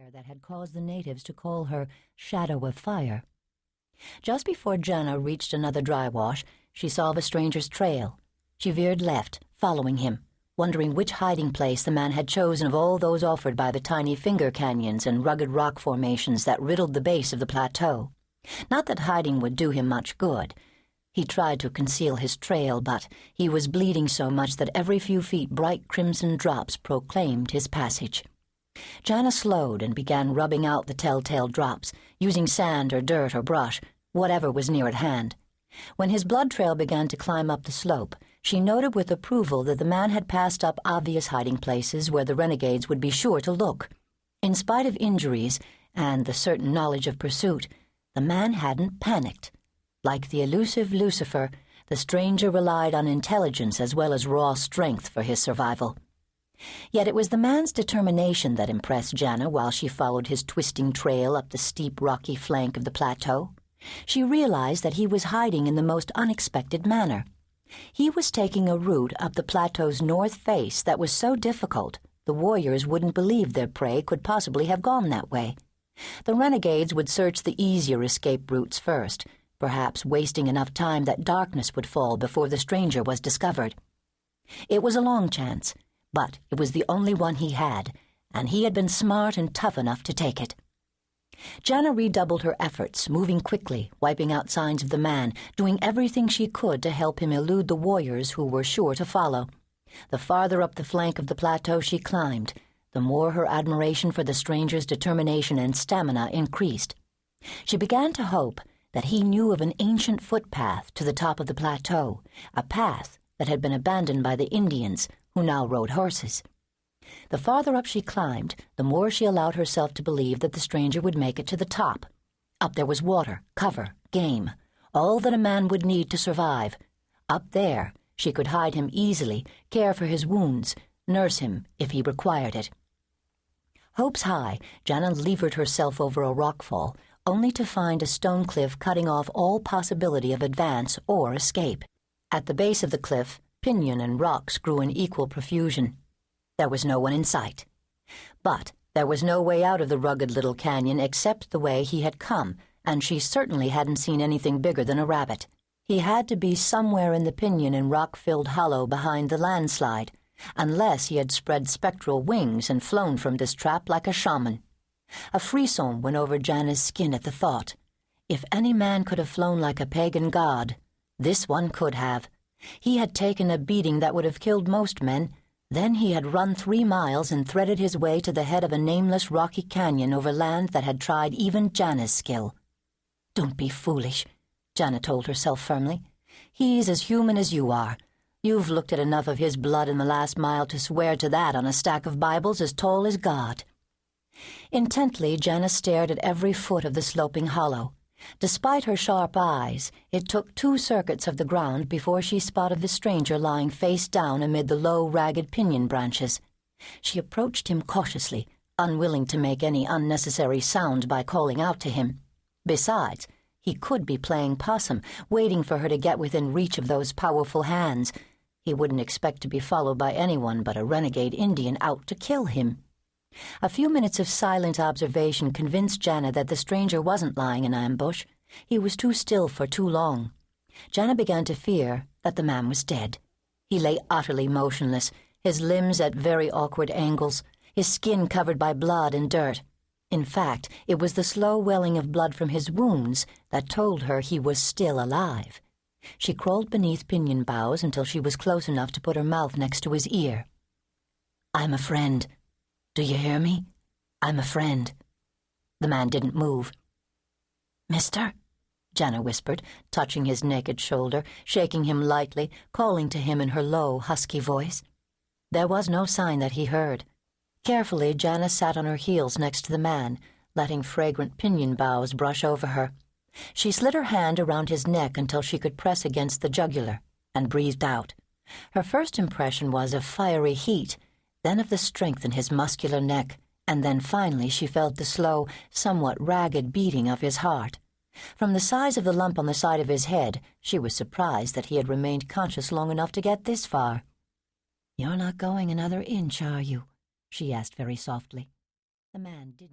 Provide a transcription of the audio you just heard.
fire that had caused the natives to call her Shadow of Fire. Just before Janna reached another dry wash, she saw the stranger's trail. She veered left, following him, wondering which hiding place the man had chosen of all those offered by the tiny finger canyons and rugged rock formations that riddled the base of the plateau. Not that hiding would do him much good. He tried to conceal his trail, but he was bleeding so much that every few feet bright crimson drops proclaimed his passage. Janna slowed and began rubbing out the telltale drops, using sand or dirt or brush, whatever was near at hand. When his blood trail began to climb up the slope, she noted with approval that the man had passed up obvious hiding places where the renegades would be sure to look. In spite of injuries and the certain knowledge of pursuit, the man hadn't panicked. Like the elusive Lucifer, the stranger relied on intelligence as well as raw strength for his survival. Yet it was the man's determination that impressed Janna while she followed his twisting trail up the steep rocky flank of the plateau. She realized that he was hiding in the most unexpected manner. He was taking a route up the plateau's north face that was so difficult the warriors wouldn't believe their prey could possibly have gone that way. The renegades would search the easier escape routes first, perhaps wasting enough time that darkness would fall before the stranger was discovered. It was a long chance, but it was the only one he had, and he had been smart and tough enough to take it. Janna redoubled her efforts, moving quickly, wiping out signs of the man, doing everything she could to help him elude the warriors who were sure to follow. The farther up the flank of the plateau she climbed, the more her admiration for the stranger's determination and stamina increased. She began to hope that he knew of an ancient footpath to the top of the plateau, a path that had been abandoned by the Indians, who now rode horses. The farther up she climbed, the more she allowed herself to believe that the stranger would make it to the top. Up there was water, cover, game, all that a man would need to survive. Up there, she could hide him easily, care for his wounds, nurse him if he required it. Hopes high, Janna levered herself over a rockfall, only to find a stone cliff cutting off all possibility of advance or escape. At the base of the cliff, pinyon and rocks grew in equal profusion. There was no one in sight. But there was no way out of the rugged little canyon except the way he had come, and she certainly hadn't seen anything bigger than a rabbit. He had to be somewhere in the pinyon and rock-filled hollow behind the landslide, unless he had spread spectral wings and flown from this trap like a shaman. A frisson went over Janna's skin at the thought. If any man could have flown like a pagan god, this one could have. He had taken a beating that would have killed most men. Then he had run 3 miles and threaded his way to the head of a nameless rocky canyon over land that had tried even Janna's skill. "Don't be foolish," Janna told herself firmly. "He's as human as you are. You've looked at enough of his blood in the last mile to swear to that on a stack of Bibles as tall as God." Intently, Janna stared at every foot of the sloping hollow. Despite her sharp eyes, it took 2 circuits of the ground before she spotted the stranger lying face down amid the low, ragged pinyon branches. She approached him cautiously, unwilling to make any unnecessary sound by calling out to him. Besides, he could be playing possum, waiting for her to get within reach of those powerful hands. He wouldn't expect to be followed by anyone but a renegade Indian out to kill him. A few minutes of silent observation convinced Janna that the stranger wasn't lying in ambush. He was too still for too long. Janna began to fear that the man was dead. He lay utterly motionless, his limbs at very awkward angles, his skin covered by blood and dirt. In fact, it was the slow welling of blood from his wounds that told her he was still alive. She crawled beneath pinyon boughs until she was close enough to put her mouth next to his ear. "I'm a friend. Do you hear me? I'm a friend." The man didn't move. "Mister?" Janna whispered, touching his naked shoulder, shaking him lightly, calling to him in her low, husky voice. There was no sign that he heard. Carefully, Janna sat on her heels next to the man, letting fragrant pinyon boughs brush over her. She slid her hand around his neck until she could press against the jugular, and breathed out. Her first impression was of fiery heat, then of the strength in his muscular neck, and then finally she felt the slow, somewhat ragged beating of his heart. From the size of the lump on the side of his head, she was surprised that he had remained conscious long enough to get this far. "You're not going another inch, are you?" she asked very softly. The man didn't.